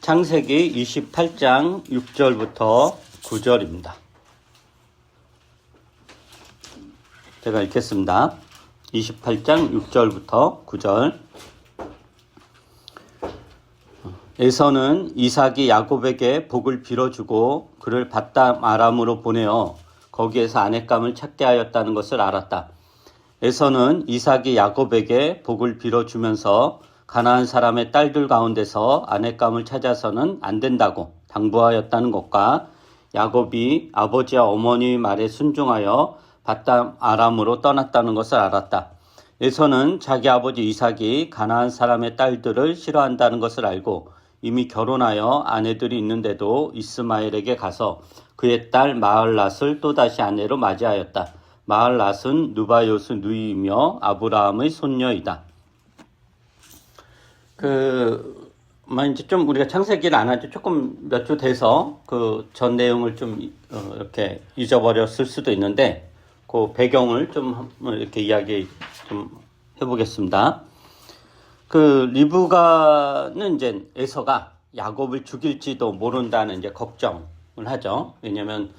창세기 28장 6절부터 9절입니다. 제가 읽겠습니다. 28장 6절부터 9절. 에서는 이삭이 야곱에게 복을 빌어주고 그를 밧담 아람으로 보내어 거기에서 아내감을 찾게 하였다는 것을 알았다. 에서는 이삭이 야곱에게 복을 빌어주면서 가나안 사람의 딸들 가운데서 아내감을 찾아서는 안 된다고 당부하였다는 것과 야곱이 아버지와 어머니 말에 순종하여 밧담 아람으로 떠났다는 것을 알았다. 에서는 자기 아버지 이삭이 가나안 사람의 딸들을 싫어한다는 것을 알고 이미 결혼하여 아내들이 있는데도 이스마엘에게 가서 그의 딸 마을랏을 또다시 아내로 맞이하였다. 마을랏은 누바요스 누이이며 아브라함의 손녀이다. 이제 좀 우리가 창세기를 안 한 지 조금 몇 주 돼서 그 전 내용을 좀 이렇게 잊어버렸을 수도 있는데 그 배경을 좀 이렇게 이야기 좀 해보겠습니다. 리브가는 이제 에서가 야곱을 죽일지도 모른다는 이제 걱정을 하죠. 왜냐면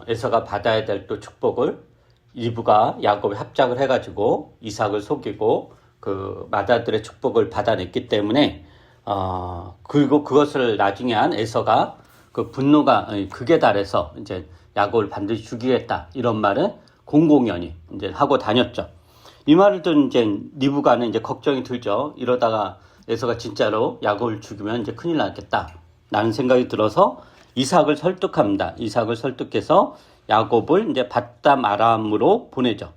에서가 받아야 될 또 축복을 리브가 야곱에 합작을 해가지고 이삭을 속이고 그 맏아들의 축복을 받아냈기 때문에 그리고 그것을 나중에 한 에서가 그 분노가 극에 달해서 이제 야곱을 반드시 죽이겠다 이런 말을 공공연히 이제 하고 다녔죠. 이 말을 듣는 이제 리브가는 이제 걱정이 들죠. 이러다가 에서가 진짜로 야곱을 죽이면 이제 큰일 나겠다 라는 생각이 들어서 이삭을 설득합니다. 이삭을 설득해서 야곱을 이제 밧담 아람으로 보내죠.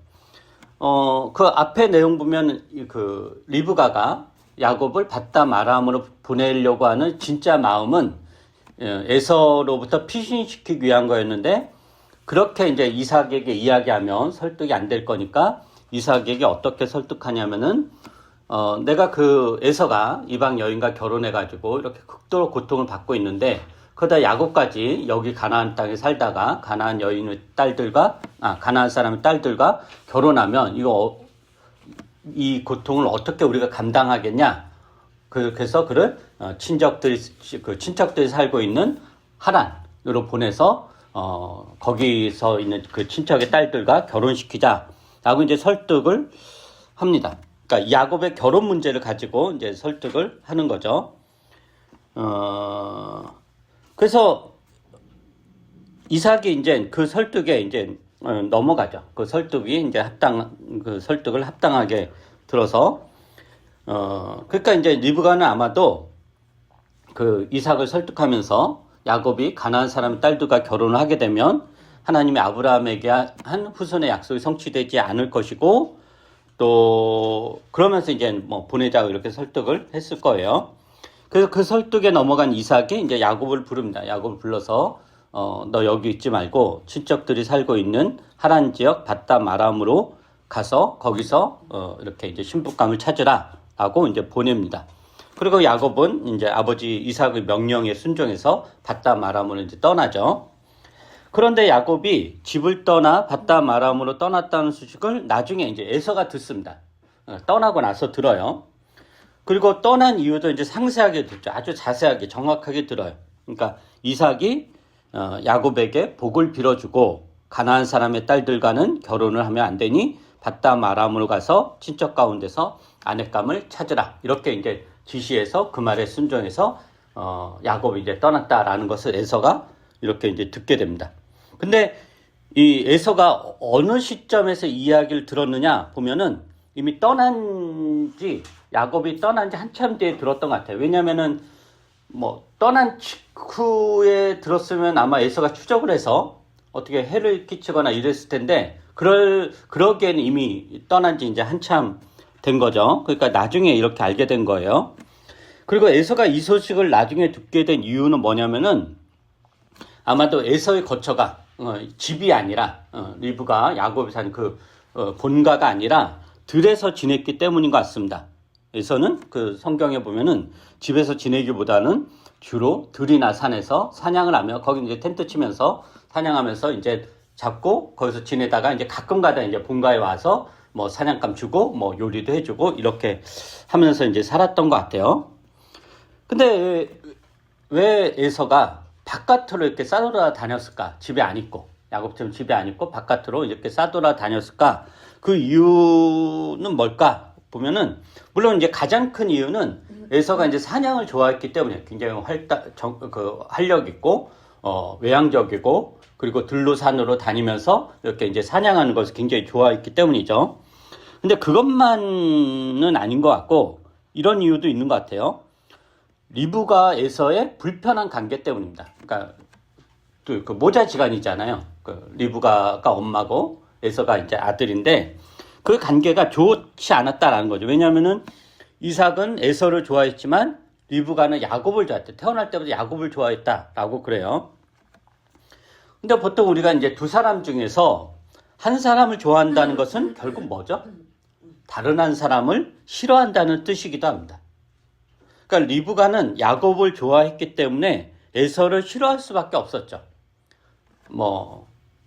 그 앞에 내용 보면 그 리브가가 야곱을 밧담 아람으로 보내려고 하는 진짜 마음은 에서로부터 피신시키기 위한 거였는데 그렇게 이제 이삭에게 이야기하면 설득이 안 될 거니까 이삭에게 어떻게 설득하냐면은 내가 그 에서가 이방 여인과 결혼해가지고 이렇게 극도로 고통을 받고 있는데 그러다 야곱까지 여기 가나안 땅에 살다가 가나안 여인의 딸들과 가나안 사람의 딸들과 결혼하면 이 고통을 어떻게 우리가 감당하겠냐? 그래서 그를 친척들이 살고 있는 하란으로 보내서 거기서 있는 그 친척의 딸들과 결혼시키자라고 이제 설득을 합니다. 그러니까 야곱의 결혼 문제를 가지고 이제 설득을 하는 거죠. 그래서 이삭이 이제 그 설득에 이제 넘어가죠. 그 설득이 이제 그 설득을 합당하게 들어서 그러니까 이제 리브가는 아마도 그 이삭을 설득하면서 야곱이 가나안 사람 딸들과 결혼을 하게 되면 하나님이 아브라함에게 한 후손의 약속이 성취되지 않을 것이고 또 그러면서 이제 뭐 보내자고 이렇게 설득을 했을 거예요. 그래서 그 설득에 넘어간 이삭이 이제 야곱을 부릅니다. 야곱을 불러서 너 여기 있지 말고 친척들이 살고 있는 하란 지역 밧담 아람으로 가서 거기서 이렇게 이제 신부감을 찾으라라고 이제 보냅니다. 그리고 야곱은 이제 아버지 이삭의 명령에 순종해서 밧담 아람으로 이제 떠나죠. 그런데 야곱이 집을 떠나 밧담 아람으로 떠났다는 소식을 나중에 이제 에서가 듣습니다. 떠나고 나서 들어요. 그리고 떠난 이유도 이제 상세하게 듣죠. 아주 자세하게 정확하게 들어요. 그러니까 이삭이 야곱에게 복을 빌어주고 가나안 사람의 딸들과는 결혼을 하면 안 되니 밧담 아람으로 가서 친척 가운데서 아내감을 찾으라. 이렇게 이제 지시해서 그 말에 순종해서 야곱이 이제 떠났다라는 것을 에서가 이렇게 이제 듣게 됩니다. 근데 이 에서가 어느 시점에서 이야기를 들었느냐 보면은 이미 야곱이 떠난 지 한참 뒤에 들었던 것 같아요. 왜냐면은 뭐 떠난 직후에 들었으면 아마 에서가 추적을 해서 어떻게 해를 끼치거나 이랬을 텐데 그러기에는 이미 떠난 지 이제 한참 된 거죠. 그러니까 나중에 이렇게 알게 된 거예요. 그리고 에서가 이 소식을 나중에 듣게 된 이유는 뭐냐면은 아마도 에서의 거처가 집이 아니라 리브가 야곱이 산 그 본가가 아니라 들에서 지냈기 때문인 것 같습니다. 에서는 그 성경에 보면은 집에서 지내기보다는 주로 들이나 산에서 사냥을 하며 거기 이제 텐트 치면서 사냥하면서 이제 잡고 거기서 지내다가 이제 가끔가다 이제 본가에 와서 뭐 사냥감 주고 뭐 요리도 해주고 이렇게 하면서 이제 살았던 것 같아요. 근데 왜 에서가 바깥으로 이렇게 싸돌아다녔을까? 집에 안 있고, 야곱처럼 집에 안 있고 바깥으로 이렇게 싸돌아다녔을까? 그 이유는 뭘까? 보면은 물론 이제 가장 큰 이유는 에서가 이제 사냥을 좋아했기 때문에 굉장히 활력 있고 외향적이고 그리고 들로 산으로 다니면서 이렇게 이제 사냥하는 것을 굉장히 좋아했기 때문이죠. 근데 그것만은 아닌 것 같고 이런 이유도 있는 것 같아요. 리브가 에서의 불편한 관계 때문입니다. 그러니까 또 그 모자지간이잖아요. 그 리브가가 엄마고 에서가 이제 아들인데 그 관계가 좋지 않았다라는 거죠. 왜냐하면은 이삭은 에서를 좋아했지만 리브가는 야곱을 좋아했대. 태어날 때부터 야곱을 좋아했다라고 그래요. 근데 보통 우리가 이제 두 사람 중에서 한 사람을 좋아한다는 것은 결국 뭐죠? 다른 한 사람을 싫어한다는 뜻이기도 합니다. 그러니까 리브가는 야곱을 좋아했기 때문에 에서를 싫어할 수밖에 없었죠.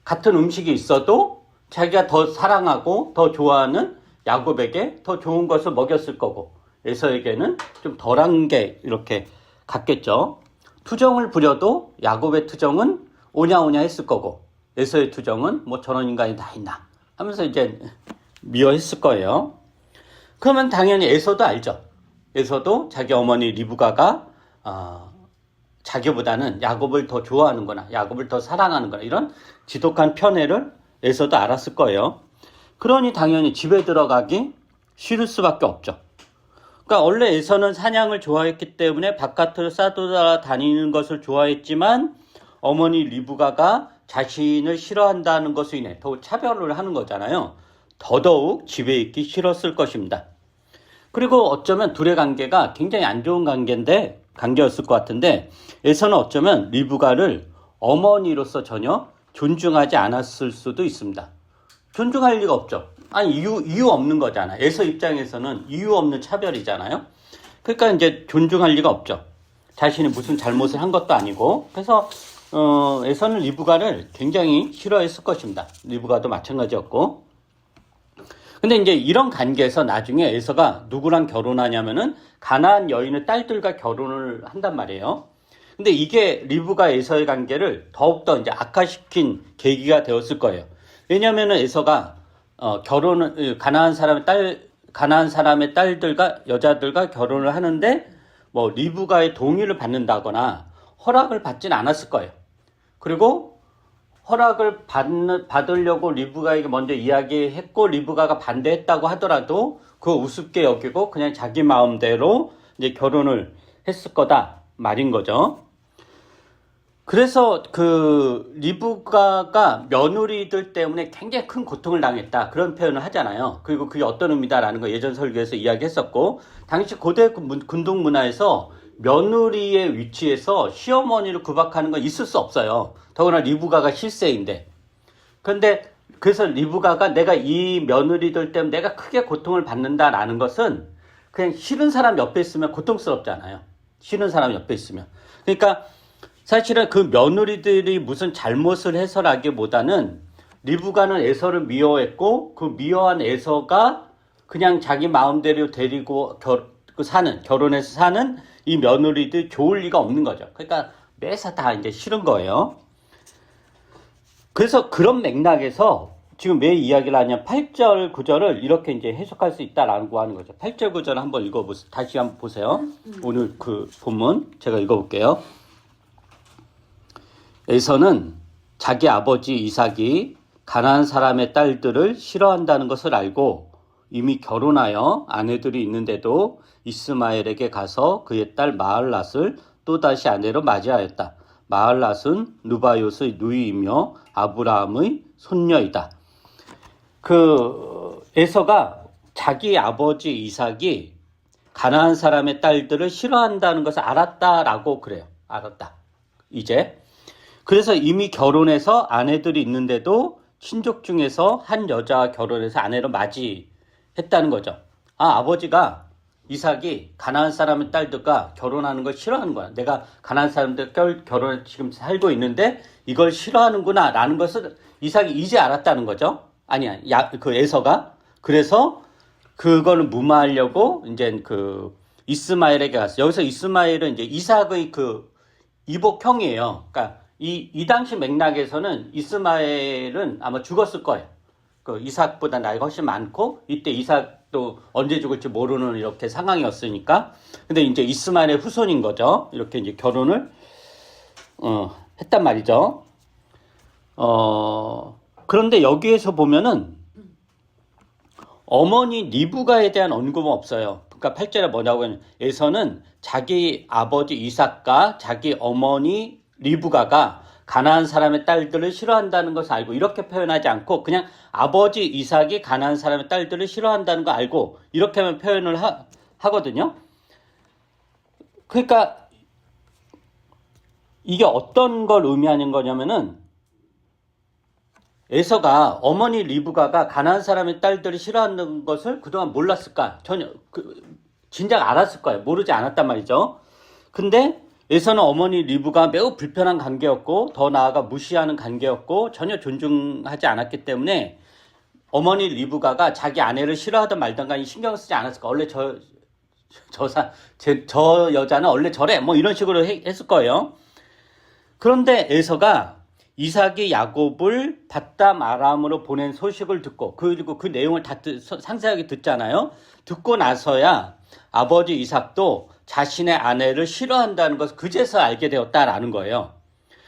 같은 음식이 있어도 자기가 더 사랑하고 더 좋아하는 야곱에게 더 좋은 것을 먹였을 거고 에서에게는 좀 덜한 게 이렇게 같겠죠. 투정을 부려도 야곱의 투정은 오냐오냐 했을 거고 에서의 투정은 저런 인간이 다 있나 하면서 이제 미워했을 거예요. 그러면 당연히 에서도 알죠. 에서도 자기 어머니 리브가가 자기보다는 야곱을 더 좋아하는구나, 야곱을 더 사랑하는구나 이런 지독한 편애를 에서도 알았을 거예요. 그러니 당연히 집에 들어가기 싫을 수밖에 없죠. 그러니까 원래 에서는 사냥을 좋아했기 때문에 바깥으로 싸돌아다니는 것을 좋아했지만 어머니 리브가가 자신을 싫어한다는 것으로 인해 더욱 차별을 하는 거잖아요. 더더욱 집에 있기 싫었을 것입니다. 그리고 어쩌면 둘의 관계가 굉장히 안 좋은 관계였을 것 같은데 에서는 어쩌면 리브가를 어머니로서 전혀 존중하지 않았을 수도 있습니다. 존중할 리가 없죠. 아니 이유 없는 거잖아. 에서 입장에서는 이유 없는 차별이잖아요. 그러니까 이제 존중할 리가 없죠. 자신이 무슨 잘못을 한 것도 아니고. 그래서 에서는 리브가를 굉장히 싫어했을 것입니다. 리브가도 마찬가지였고. 근데 이제 이런 관계에서 나중에 에서가 누구랑 결혼하냐면은 가나안 여인의 딸들과 결혼을 한단 말이에요. 근데 이게 리브가 에서의 관계를 더욱더 이제 악화시킨 계기가 되었을 거예요. 왜냐면은 에서가 가나안 사람의 딸들과 여자들과 결혼을 하는데 리브가의 동의를 받는다거나 허락을 받진 않았을 거예요. 그리고 허락을 받으려고 리브가에게 먼저 이야기했고 리브가가 반대했다고 하더라도 그거 우습게 여기고 그냥 자기 마음대로 이제 결혼을 했을 거다 말인 거죠. 그래서 그 리브가가 며느리들 때문에 굉장히 큰 고통을 당했다 그런 표현을 하잖아요. 그리고 그게 어떤 의미다라는 거 예전 설교에서 이야기했었고 당시 고대 군동 문화에서 며느리의 위치에서 시어머니를 구박하는 건 있을 수 없어요. 더구나 리브가가 실세인데. 그런데 그래서 리브가가 내가 이 며느리들 때문에 내가 크게 고통을 받는다라는 것은 그냥 싫은 사람 옆에 있으면 고통스럽잖아요. 싫은 사람 옆에 있으면. 그러니까 사실은 그 며느리들이 무슨 잘못을 해서라기보다는 리브가는 에서를 미워했고 그 미워한 에서가 그냥 자기 마음대로 데리고 결혼해서 사는 이 며느리들 좋을 리가 없는 거죠. 그러니까 매사 다 이제 싫은 거예요. 그래서 그런 맥락에서 지금 왜 이야기를 하냐 8절 9절을 이렇게 이제 해석할 수 있다라고 하는 거죠. 8절 9절 한번 읽어보세요. 다시 한번 보세요. 오늘 그 본문 제가 읽어볼게요. 에서는 자기 아버지 이삭이 가나안 사람의 딸들을 싫어한다는 것을 알고 이미 결혼하여 아내들이 있는데도 이스마엘에게 가서 그의 딸 마할랏을 또다시 아내로 맞이하였다. 마할랏은 누바요스의 누이이며 아브라함의 손녀이다. 그 에서가 자기 아버지 이삭이 가나안 사람의 딸들을 싫어한다는 것을 알았다라고 그래요. 알았다. 이제 그래서 이미 결혼해서 아내들이 있는데도 친족 중에서 한 여자와 결혼해서 아내로 맞이했다는 거죠. 아버지가 이삭이 가나안 사람의 딸들과 결혼하는 걸 싫어하는 거야. 내가 가나안 사람들 결혼을 지금 살고 있는데 이걸 싫어하는구나 라는 것을 이삭이 이제 알았다는 거죠. 그 에서가. 그래서 그거를 무마하려고 이제 그 이스마엘에게 갔어요. 여기서 이스마엘은 이제 이삭의 그 이복형이에요. 그러니까 이 당시 맥락에서는 이스마엘은 아마 죽었을 거예요. 그 이삭보다 나이가 훨씬 많고 이때 이삭도 언제 죽을지 모르는 이렇게 상황이었으니까. 근데 이제 이스마엘의 후손인 거죠. 이렇게 이제 결혼을 했단 말이죠. 그런데 여기에서 보면은 어머니 리브가에 대한 언급은 없어요. 그러니까 8절에 뭐냐고 하면 에서는 자기 아버지 이삭과 자기 어머니 리브가가 가나안 사람의 딸들을 싫어한다는 것을 알고 이렇게 표현하지 않고 그냥 아버지 이삭이 가나안 사람의 딸들을 싫어한다는 거 알고 이렇게만 표현을 하거든요. 그러니까 이게 어떤 걸 의미하는 거냐면은 에서가 어머니 리브가가 가나안 사람의 딸들을 싫어하는 것을 그동안 몰랐을까? 전혀 진작 알았을 거예요. 모르지 않았단 말이죠. 근데 에서는 어머니 리브가 매우 불편한 관계였고 더 나아가 무시하는 관계였고 전혀 존중하지 않았기 때문에 어머니 리브가가 자기 아내를 싫어하든 말든 간에 신경 쓰지 않았을까? 원래 저 여자는 원래 저래 뭐 이런 식으로 했을 거예요. 그런데 에서가 이삭이 야곱을 바담 아람으로 보낸 소식을 듣고 그리고 그 내용을 다 상세하게 듣잖아요. 듣고 나서야 아버지 이삭도 자신의 아내를 싫어한다는 것을 그제서 알게 되었다라는 거예요.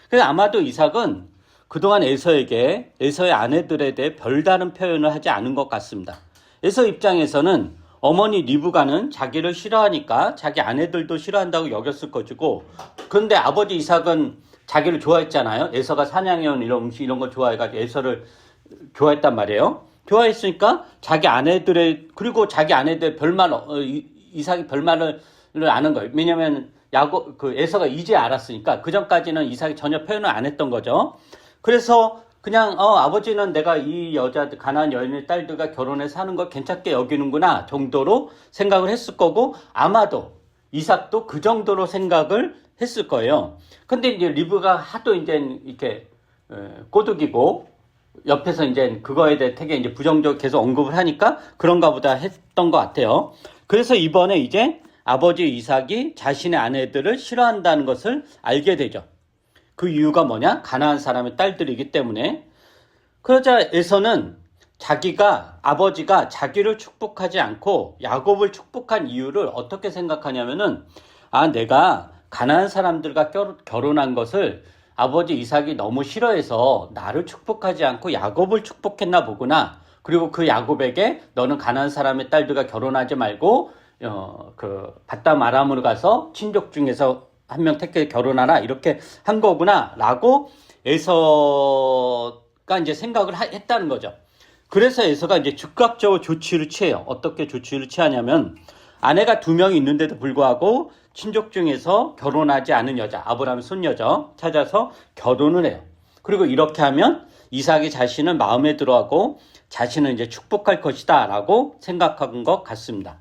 그래서 아마도 이삭은 그동안 에서의 아내들에 대해 별다른 표현을 하지 않은 것 같습니다. 에서 입장에서는 어머니 리브가는 자기를 싫어하니까 자기 아내들도 싫어한다고 여겼을 것이고, 그런데 아버지 이삭은 자기를 좋아했잖아요. 에서가 사냥해온 이런 음식 이런 걸 좋아해가지고 에서를 좋아했단 말이에요. 좋아했으니까 자기 아내들의 그리고 자기 아내들 별말 이삭이 별말을 아는 거예요. 왜냐하면 에서가 이제 알았으니까 그 전까지는 이삭이 전혀 표현을 안 했던 거죠. 그래서 그냥 아버지는 내가 이 여자들 가나안 여인의 딸들과 결혼해 사는 걸 괜찮게 여기는구나 정도로 생각을 했을 거고 아마도 이삭도 그 정도로 생각을 했을 거예요. 근데 이제 리브가 하도 이제 이렇게 꼬드기고 옆에서 이제 그거에 대해 되게 이제 부정적으로 계속 언급을 하니까 그런가 보다 했던 것 같아요. 그래서 이번에 이제 아버지 이삭이 자신의 아내들을 싫어한다는 것을 알게 되죠. 그 이유가 뭐냐? 가나안 사람의 딸들이기 때문에. 그러자 에서는 아버지가 자기를 축복하지 않고 야곱을 축복한 이유를 어떻게 생각하냐면은 내가 가나안 사람들과 결혼한 것을 아버지 이삭이 너무 싫어해서 나를 축복하지 않고 야곱을 축복했나 보구나. 그리고 그 야곱에게 너는 가나안 사람의 딸들과 결혼하지 말고 바담 아람으로 가서 친족 중에서 한 명 택해 결혼하라 이렇게 한 거구나 라고 에서가 이제 생각을 했다는 거죠. 그래서 에서가 이제 즉각적으로 조치를 취해요. 어떻게 조치를 취하냐면 아내가 2명이 있는데도 불구하고 친족 중에서 결혼하지 않은 여자, 아브라함의 손녀죠. 찾아서 결혼을 해요. 그리고 이렇게 하면 이삭이 자신을 마음에 들어하고 자신을 이제 축복할 것이다 라고 생각한 것 같습니다.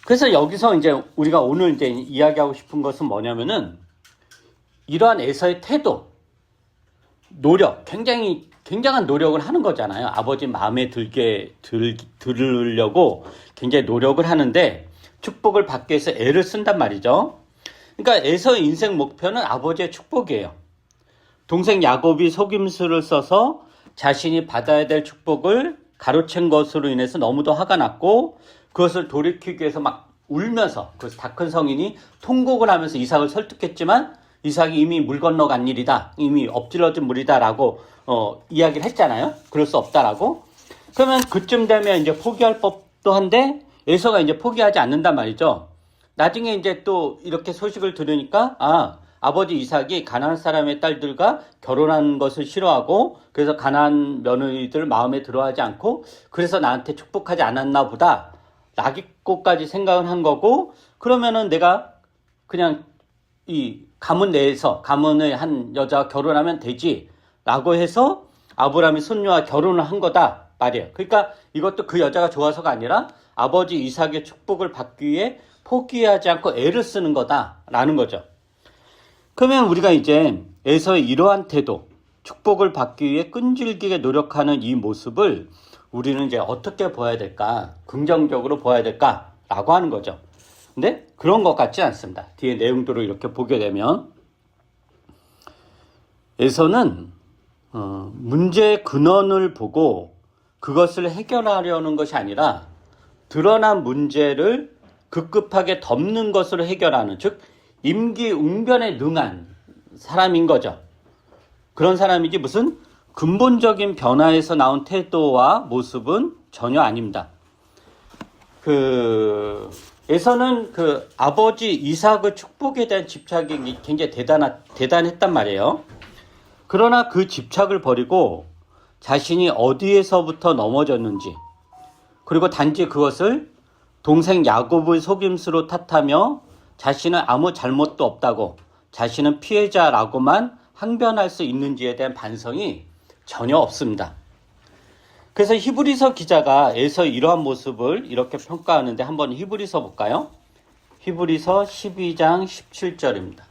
그래서 여기서 이제 우리가 오늘 이제 이야기하고 싶은 것은 뭐냐면은 이러한 에서의 태도, 노력, 굉장한 노력을 하는 거잖아요. 아버지 마음에 들으려고 굉장히 노력을 하는데 축복을 받기 위해서 애를 쓴단 말이죠. 그러니까 에서의 인생 목표는 아버지의 축복이에요. 동생 야곱이 속임수를 써서 자신이 받아야 될 축복을 가로챈 것으로 인해서 너무도 화가 났고 그것을 돌이키기 위해서 막 울면서 그래서 다 큰 성인이 통곡을 하면서 이삭을 설득했지만 이삭이 이미 물 건너간 일이다. 이미 엎질러진 물이다라고 이야기를 했잖아요. 그럴 수 없다라고. 그러면 그쯤 되면 이제 포기할 법도 한데 에서가 이제 포기하지 않는단 말이죠. 나중에 이제 또 이렇게 소식을 들으니까 아버지 이삭이 가나안 사람의 딸들과 결혼한 것을 싫어하고 그래서 가나안 며느리들 마음에 들어하지 않고 그래서 나한테 축복하지 않았나 보다 라기꼬까지 생각을 한 거고 그러면은 내가 그냥 이 가문 내에서 가문의 한 여자와 결혼하면 되지 라고 해서 아브라함의 손녀와 결혼을 한 거다 말이에요. 그러니까 이것도 그 여자가 좋아서가 아니라 아버지 이삭의 축복을 받기 위해 포기하지 않고 애를 쓰는 거다라는 거죠. 그러면 우리가 이제 에서의 이러한 태도, 축복을 받기 위해 끈질기게 노력하는 이 모습을 우리는 이제 어떻게 보아야 될까? 긍정적으로 보아야 될까라고 하는 거죠. 근데 그런 것 같지 않습니다. 뒤에 내용들을 이렇게 보게 되면 에서는 문제의 근원을 보고 그것을 해결하려는 것이 아니라 드러난 문제를 급급하게 덮는 것으로 해결하는, 즉 임기응변에 능한 사람인 거죠. 그런 사람이지 무슨 근본적인 변화에서 나온 태도와 모습은 전혀 아닙니다. 에서는 아버지 이삭의 축복에 대한 집착이 굉장히 대단했단 말이에요. 그러나 그 집착을 버리고 자신이 어디에서부터 넘어졌는지, 그리고 단지 그것을 동생 야곱의 속임수로 탓하며 자신은 아무 잘못도 없다고, 자신은 피해자라고만 항변할 수 있는지에 대한 반성이 전혀 없습니다. 그래서 히브리서 기자가 에서 이러한 모습을 이렇게 평가하는데 한번 히브리서 볼까요? 히브리서 12장 17절입니다.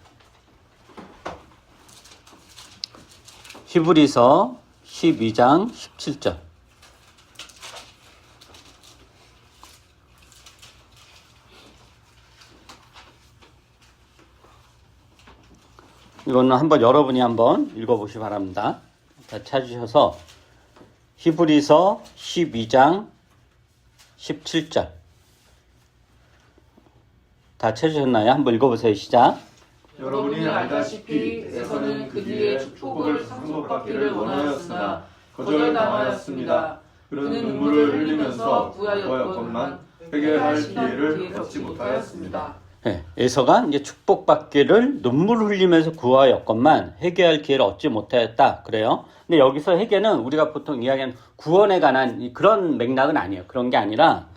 히브리서 12장 17절. 이거는 한번 여러분이 한번 읽어보시기 바랍니다. 자, 찾으셔서 히브리서 12장 17절. 다 찾으셨나요? 한번 읽어보세요. 시작. 여러분이 알다시피 에서는 그 뒤에 축복을 상속받기를 원하였으나 거절당하였습니다. 그는 눈물을 흘리면서 구하였건만 해결할 기회를 얻지 못하였습니다. 네, 에서가 이제 축복받기를 눈물 흘리면서 구하였건만 해결할 기회를 얻지 못하였다. 그래요. 근데 여기서 해결은 우리가 보통 이야기하는 구원에 관한 그런 맥락은 아니에요. 그런 게 아니라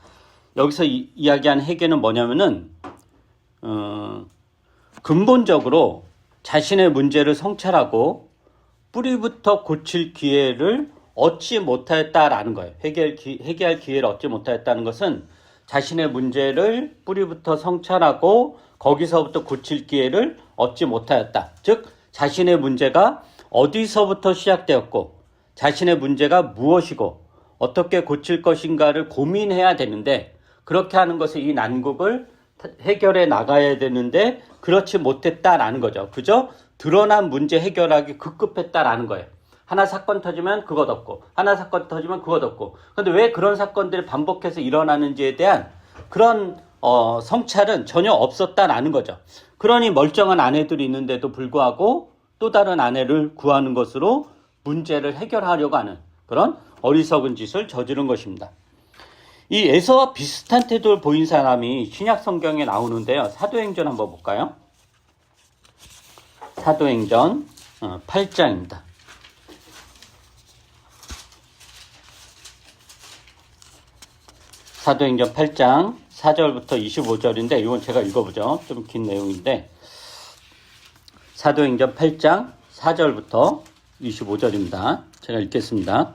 여기서 이야기하는 해결은 뭐냐면은 근본적으로 자신의 문제를 성찰하고 뿌리부터 고칠 기회를 얻지 못하였다라는 거예요. 해결할 기회를 얻지 못하였다는 것은 자신의 문제를 뿌리부터 성찰하고 거기서부터 고칠 기회를 얻지 못하였다. 즉 자신의 문제가 어디서부터 시작되었고 자신의 문제가 무엇이고 어떻게 고칠 것인가를 고민해야 되는데, 그렇게 하는 것은 이 난국을 해결해 나가야 되는데 그렇지 못했다라는 거죠. 그죠? 드러난 문제 해결하기 급급했다라는 거예요. 하나 사건 터지면 그것 없고, 하나 사건 터지면 그것 없고. 그런데 왜 그런 사건들이 반복해서 일어나는지에 대한 그런 성찰은 전혀 없었다라는 거죠. 그러니 멀쩡한 아내들이 있는데도 불구하고 또 다른 아내를 구하는 것으로 문제를 해결하려고 하는 그런 어리석은 짓을 저지른 것입니다. 이 에서와 비슷한 태도를 보인 사람이 신약 성경에 나오는데요. 사도행전 한번 볼까요? 사도행전 8장입니다. 사도행전 8장 4절부터 25절인데 이건 제가 읽어보죠. 좀 긴 내용인데 사도행전 8장 4절부터 25절입니다. 제가 읽겠습니다.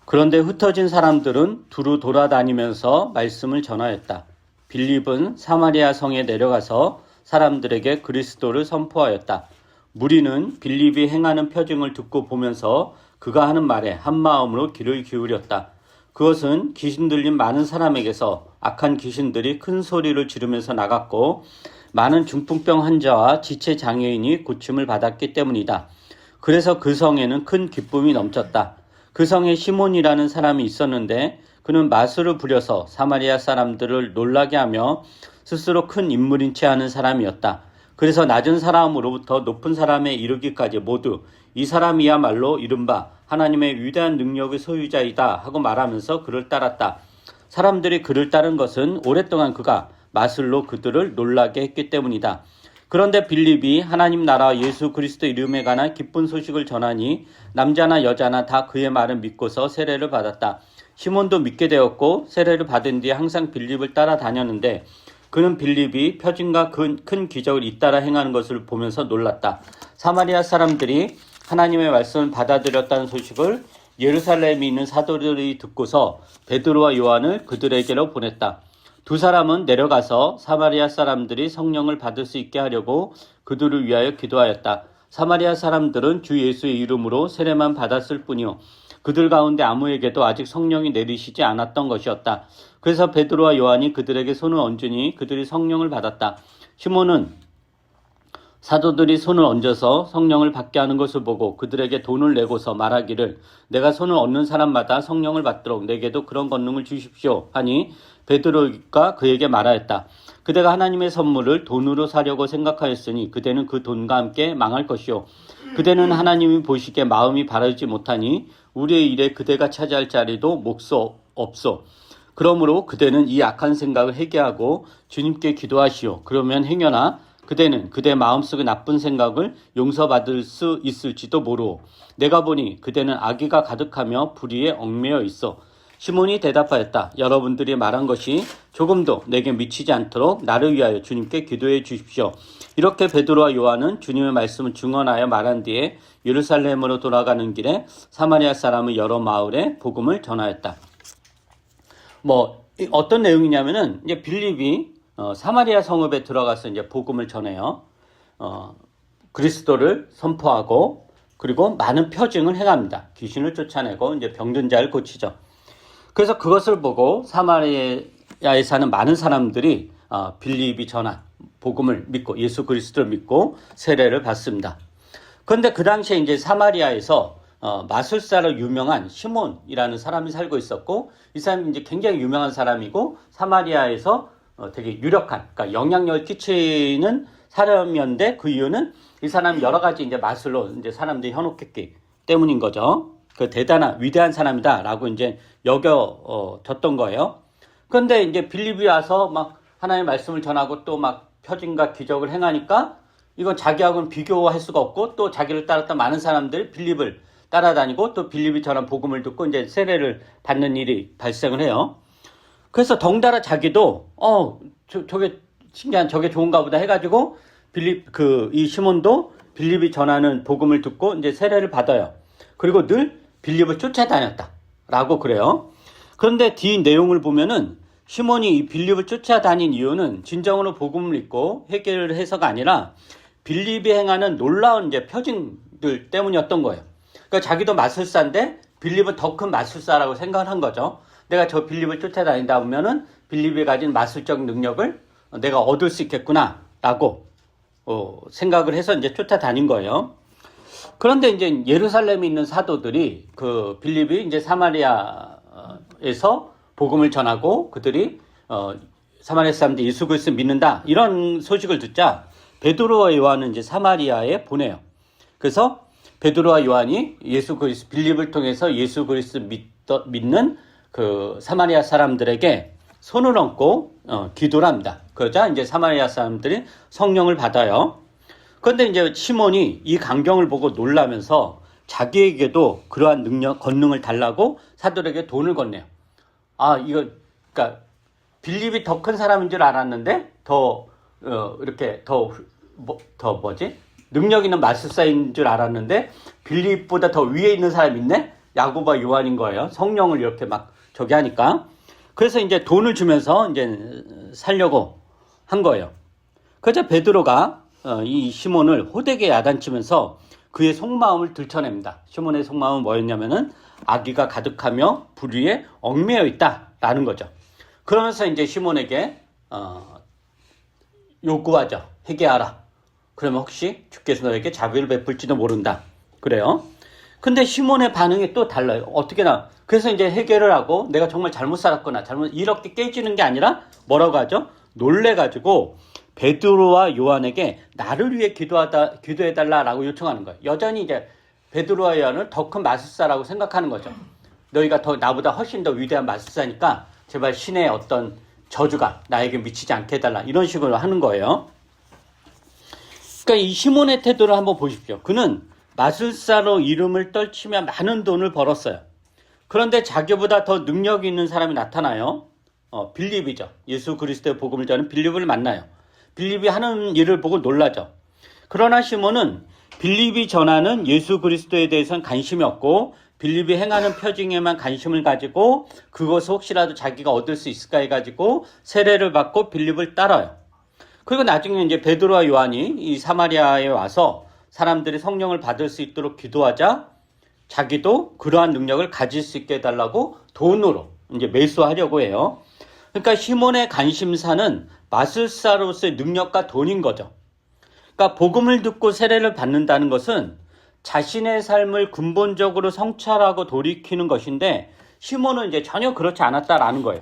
그런데 흩어진 사람들은 두루 돌아다니면서 말씀을 전하였다. 빌립은 사마리아 성에 내려가서 사람들에게 그리스도를 선포하였다. 무리는 빌립이 행하는 표징을 듣고 보면서 그가 하는 말에 한마음으로 귀를 기울였다. 그것은 귀신 들린 많은 사람에게서 악한 귀신들이 큰 소리를 지르면서 나갔고 많은 중풍병 환자와 지체 장애인이 고침을 받았기 때문이다. 그래서 그 성에는 큰 기쁨이 넘쳤다. 그 성에 시몬이라는 사람이 있었는데 그는 마술을 부려서 사마리아 사람들을 놀라게 하며 스스로 큰 인물인 체 하는 사람이었다. 그래서 낮은 사람으로부터 높은 사람에 이르기까지 모두 이 사람이야말로 이른바 하나님의 위대한 능력의 소유자이다 하고 말하면서 그를 따랐다. 사람들이 그를 따른 것은 오랫동안 그가 마술로 그들을 놀라게 했기 때문이다. 그런데 빌립이 하나님 나라와 예수 그리스도 이름에 관한 기쁜 소식을 전하니 남자나 여자나 다 그의 말을 믿고서 세례를 받았다. 시몬도 믿게 되었고 세례를 받은 뒤에 항상 빌립을 따라다녔는데 그는 빌립이 표징과 큰 기적을 잇따라 행하는 것을 보면서 놀랐다. 사마리아 사람들이 하나님의 말씀을 받아들였다는 소식을 예루살렘에 있는 사도들이 듣고서 베드로와 요한을 그들에게로 보냈다. 두 사람은 내려가서 사마리아 사람들이 성령을 받을 수 있게 하려고 그들을 위하여 기도하였다. 사마리아 사람들은 주 예수의 이름으로 세례만 받았을 뿐이요 그들 가운데 아무에게도 아직 성령이 내리시지 않았던 것이었다. 그래서 베드로와 요한이 그들에게 손을 얹으니 그들이 성령을 받았다. 시몬은 사도들이 손을 얹어서 성령을 받게 하는 것을 보고 그들에게 돈을 내고서 말하기를 내가 손을 얹는 사람마다 성령을 받도록 내게도 그런 권능을 주십시오 하니 베드로가 그에게 말하였다. 그대가 하나님의 선물을 돈으로 사려고 생각하였으니 그대는 그 돈과 함께 망할 것이요. 그대는 하나님이 보시기에 마음이 바르지 못하니 우리의 일에 그대가 차지할 자리도 몫도 없소. 그러므로 그대는 이 악한 생각을 회개하고 주님께 기도하시오. 그러면 행여나 그대는 그대 마음속의 나쁜 생각을 용서받을 수 있을지도 모르오. 내가 보니 그대는 악의가 가득하며 불의에 얽매여 있어. 시몬이 대답하였다. 여러분들이 말한 것이 조금도 내게 미치지 않도록 나를 위하여 주님께 기도해 주십시오. 이렇게 베드로와 요한은 주님의 말씀을 증언하여 말한 뒤에 예루살렘으로 돌아가는 길에 사마리아 사람의 여러 마을에 복음을 전하였다. 어떤 내용이냐면은 이제 빌립이 사마리아 성읍에 들어가서 이제 복음을 전해요. 그리스도를 선포하고 그리고 많은 표징을 행합니다. 귀신을 쫓아내고 이제 병든 자를 고치죠. 그래서 그것을 보고 사마리아에 사는 많은 사람들이 빌립이 전한 복음을 믿고 예수 그리스도를 믿고 세례를 받습니다. 그런데 그 당시에 이제 사마리아에서 마술사로 유명한 시몬이라는 사람이 살고 있었고 이 사람이 이제 굉장히 유명한 사람이고 사마리아에서 되게 유력한, 그러니까 영향력을 끼치는 사람이었는데 그 이유는 이 사람이 여러 가지 이제 마술로 이제 사람들이 현혹했기 때문인 거죠. 그 대단한 위대한 사람이다라고 이제 여겨졌던 거예요. 그런데 이제 빌립이 와서 막 하나님의 말씀을 전하고 또 막 표징과 기적을 행하니까 이건 자기하고는 비교할 수가 없고 또 자기를 따랐던 많은 사람들이 빌립을 따라다니고 또 빌립이 전한 복음을 듣고 이제 세례를 받는 일이 발생을 해요. 그래서 덩달아 자기도 저게 신기한 저게 좋은가 보다 해가지고 이 시몬도 빌립이 전하는 복음을 듣고 이제 세례를 받아요. 그리고 늘 빌립을 쫓아다녔다라고 그래요. 그런데 뒤 내용을 보면은 시몬이 이 빌립을 쫓아다닌 이유는 진정으로 복음을 믿고 회개를 해서가 아니라 빌립이 행하는 놀라운 이제 표징들 때문이었던 거예요. 그러니까 자기도 마술사인데 빌립은 더 큰 마술사라고 생각을 한 거죠. 내가 저 빌립을 쫓아다니다 보면은 빌립이 가진 마술적 능력을 내가 얻을 수 있겠구나라고 생각을 해서 이제 쫓아다닌 거예요. 그런데 이제 예루살렘에 있는 사도들이 그 빌립이 이제 사마리아에서 복음을 전하고 그들이 사마리아 사람들이 예수 그리스도 믿는다 이런 소식을 듣자 베드로와 요한은 이제 사마리아에 보내요. 그래서 베드로와 요한이 예수 그리스도 빌립을 통해서 예수 그리스도 믿는 그 사마리아 사람들에게 손을 얹고 기도를 합니다. 그러자 이제 사마리아 사람들이 성령을 받아요. 그런데 이제 시몬이 이 광경을 보고 놀라면서 자기에게도 그러한 권능을 달라고 사도들에게 돈을 건네요. 그러니까 빌립이 더 큰 사람인 줄 알았는데 이렇게 능력 있는 마술사인 줄 알았는데 빌립보다 더 위에 있는 사람이 있네? 야고보와 요한인 거예요. 성령을 이렇게 막 저기 하니까. 그래서 이제 돈을 주면서 이제 살려고 한 거예요. 그러자 베드로가 이 시몬을 호되게 야단치면서 그의 속마음을 들춰냅니다. 시몬의 속마음은 뭐였냐면은 악의가 가득하며 불의에 얽매여 있다라는 거죠. 그러면서 이제 시몬에게 요구하죠. 회개하라. 그러면 혹시 주께서 너에게 자비를 베풀지도 모른다. 그래요. 근데 시몬의 반응이 또 달라요. 어떻게나. 그래서 이제 회개를 하고 내가 정말 잘못 살았구나. 이렇게 깨지는 게 아니라 뭐라고 하죠? 놀래가지고 베드로와 요한에게 나를 위해 기도해달라라고 요청하는 거예요. 여전히 이제 베드로와 요한을 더 큰 마술사라고 생각하는 거죠. 너희가 나보다 훨씬 더 위대한 마술사니까 제발 신의 어떤 저주가 나에게 미치지 않게 해달라. 이런 식으로 하는 거예요. 그러니까 이 시몬의 태도를 한번 보십시오. 그는 마술사로 이름을 떨치며 많은 돈을 벌었어요. 그런데 자기보다 더 능력이 있는 사람이 나타나요. 빌립이죠. 예수 그리스도의 복음을 전하는 빌립을 만나요. 빌립이 하는 일을 보고 놀라죠. 그러나 시몬은 빌립이 전하는 예수 그리스도에 대해서는 관심이 없고 빌립이 행하는 표징에만 관심을 가지고 그것을 혹시라도 자기가 얻을 수 있을까 해가지고 세례를 받고 빌립을 따라요. 그리고 나중에 이제 베드로와 요한이 이 사마리아에 와서 사람들이 성령을 받을 수 있도록 기도하자 자기도 그러한 능력을 가질 수 있게 해달라고 돈으로 이제 매수하려고 해요. 그러니까 시몬의 관심사는 마술사로서의 능력과 돈인 거죠. 그러니까 복음을 듣고 세례를 받는다는 것은 자신의 삶을 근본적으로 성찰하고 돌이키는 것인데 시몬은 이제 전혀 그렇지 않았다라는 거예요.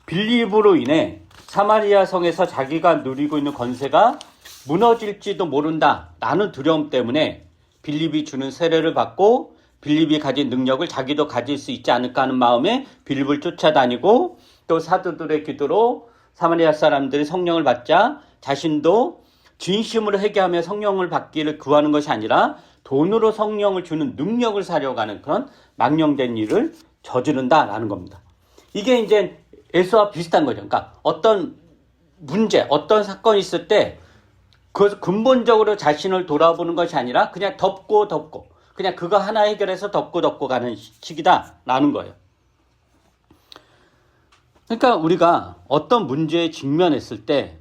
빌립으로 인해 사마리아 성에서 자기가 누리고 있는 권세가 무너질지도 모른다라는 두려움 때문에 빌립이 주는 세례를 받고 빌립이 가진 능력을 자기도 가질 수 있지 않을까 하는 마음에 빌립을 쫓아다니고 또 사도들의 기도로 사마리아 사람들이 성령을 받자 자신도 진심으로 회개하며 성령을 받기를 구하는 것이 아니라 돈으로 성령을 주는 능력을 사려고 하는 그런 망령된 일을 저지른다라는 겁니다. 이게 이제 예수와 비슷한 거죠. 그러니까 어떤 문제, 어떤 사건이 있을 때 그 근본적으로 자신을 돌아보는 것이 아니라 그냥 덮고 그냥 그거 하나 해결해서 덮고 가는 식이다라는 거예요. 그러니까 우리가 어떤 문제에 직면했을 때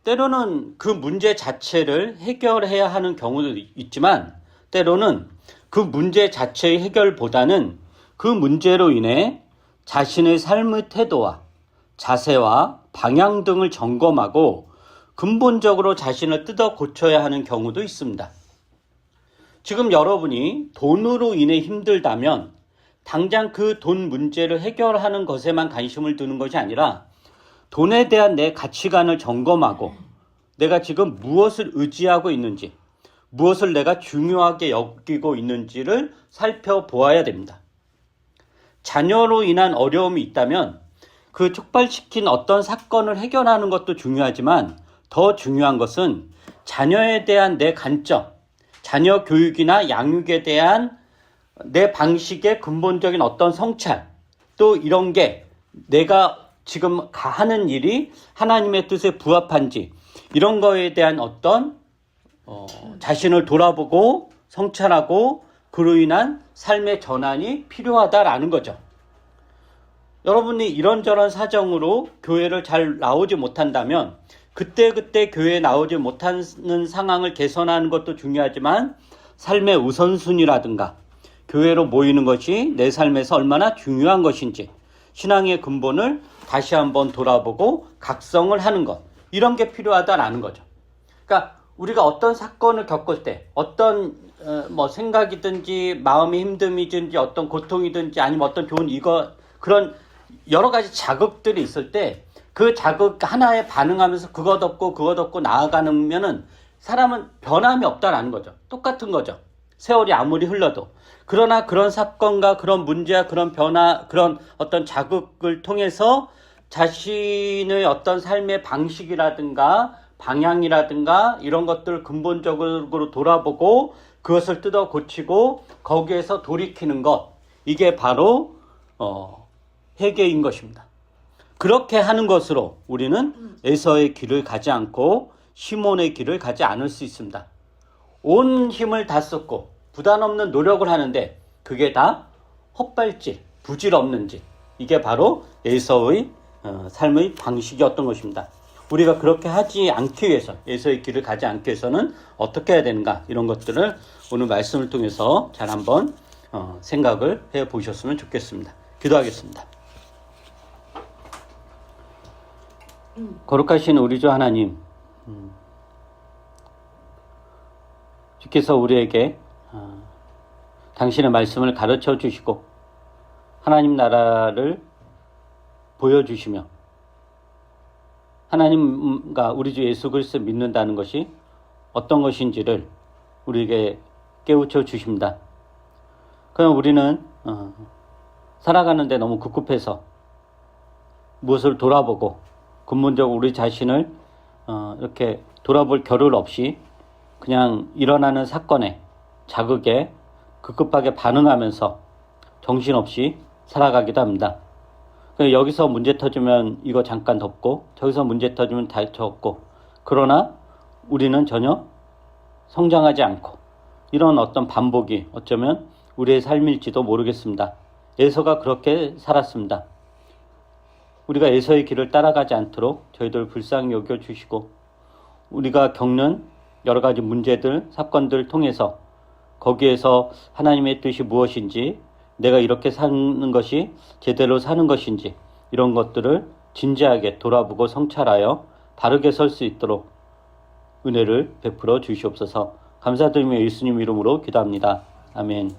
때로는 그 문제 자체를 해결해야 하는 경우도 있지만 때로는 그 문제 자체의 해결보다는 그 문제로 인해 자신의 삶의 태도와 자세와 방향 등을 점검하고 근본적으로 자신을 뜯어 고쳐야 하는 경우도 있습니다. 지금 여러분이 돈으로 인해 힘들다면 당장 그 돈 문제를 해결하는 것에만 관심을 두는 것이 아니라 돈에 대한 내 가치관을 점검하고 내가 지금 무엇을 의지하고 있는지, 무엇을 내가 중요하게 여기고 있는지를 살펴보아야 됩니다. 자녀로 인한 어려움이 있다면 그 촉발시킨 어떤 사건을 해결하는 것도 중요하지만 더 중요한 것은 자녀에 대한 내 관점, 자녀 교육이나 양육에 대한 내 방식의 근본적인 어떤 성찰, 또 이런 게 내가 지금 하는 일이 하나님의 뜻에 부합한지 이런 거에 대한 어떤 자신을 돌아보고 성찰하고 그로 인한 삶의 전환이 필요하다라는 거죠. 여러분이 이런저런 사정으로 교회를 잘 나오지 못한다면 그때 교회에 나오지 못하는 상황을 개선하는 것도 중요하지만 삶의 우선순위라든가 교회로 모이는 것이 내 삶에서 얼마나 중요한 것인지 신앙의 근본을 다시 한번 돌아보고 각성을 하는 것, 이런 게 필요하다라는 거죠. 그러니까 우리가 어떤 사건을 겪을 때 어떤 생각이든지 마음의 힘듦이든지 어떤 고통이든지 아니면 어떤 좋은 그런 여러 가지 자극들이 있을 때 그 자극 하나에 반응하면서 그거 덮고 나아가면은 사람은 변함이 없다라는 거죠. 똑같은 거죠. 세월이 아무리 흘러도. 그러나 그런 사건과 그런 문제와 그런 변화, 그런 어떤 자극을 통해서 자신의 어떤 삶의 방식이라든가 방향이라든가 이런 것들을 근본적으로 돌아보고 그것을 뜯어 고치고 거기에서 돌이키는 것, 이게 바로 회개인 것입니다. 그렇게 하는 것으로 우리는 에서의 길을 가지 않고 시몬의 길을 가지 않을 수 있습니다. 온 힘을 다 쏟고 부담 없는 노력을 하는데 그게 다 헛발질, 부질없는 짓, 이게 바로 에서의 삶의 방식이었던 것입니다. 우리가 그렇게 하지 않기 위해서, 에서의 길을 가지 않기 위해서는 어떻게 해야 되는가, 이런 것들을 오늘 말씀을 통해서 잘 한번 생각을 해 보셨으면 좋겠습니다. 기도하겠습니다. 거룩하신 우리 주 하나님, 주께서 우리에게 당신의 말씀을 가르쳐 주시고 하나님 나라를 보여주시며 하나님과 우리 주 예수 그리스도를 믿는다는 것이 어떤 것인지를 우리에게 깨우쳐 주십니다. 그럼 우리는 살아가는데 너무 급급해서 무엇을 돌아보고 근본적으로 우리 자신을 이렇게 돌아볼 겨를 없이 그냥 일어나는 사건에 자극에 급급하게 반응하면서 정신없이 살아가기도 합니다. 여기서 문제 터지면 이거 잠깐 덮고 저기서 문제 터지면 다 덮고, 그러나 우리는 전혀 성장하지 않고 이런 어떤 반복이 어쩌면 우리의 삶일지도 모르겠습니다. 에서가 그렇게 살았습니다. 우리가 에서의 길을 따라가지 않도록 저희들 불쌍히 여겨주시고 우리가 겪는 여러 가지 문제들, 사건들을 통해서 거기에서 하나님의 뜻이 무엇인지, 내가 이렇게 사는 것이 제대로 사는 것인지 이런 것들을 진지하게 돌아보고 성찰하여 바르게 설 수 있도록 은혜를 베풀어 주시옵소서. 감사드리며 예수님 이름으로 기도합니다. 아멘.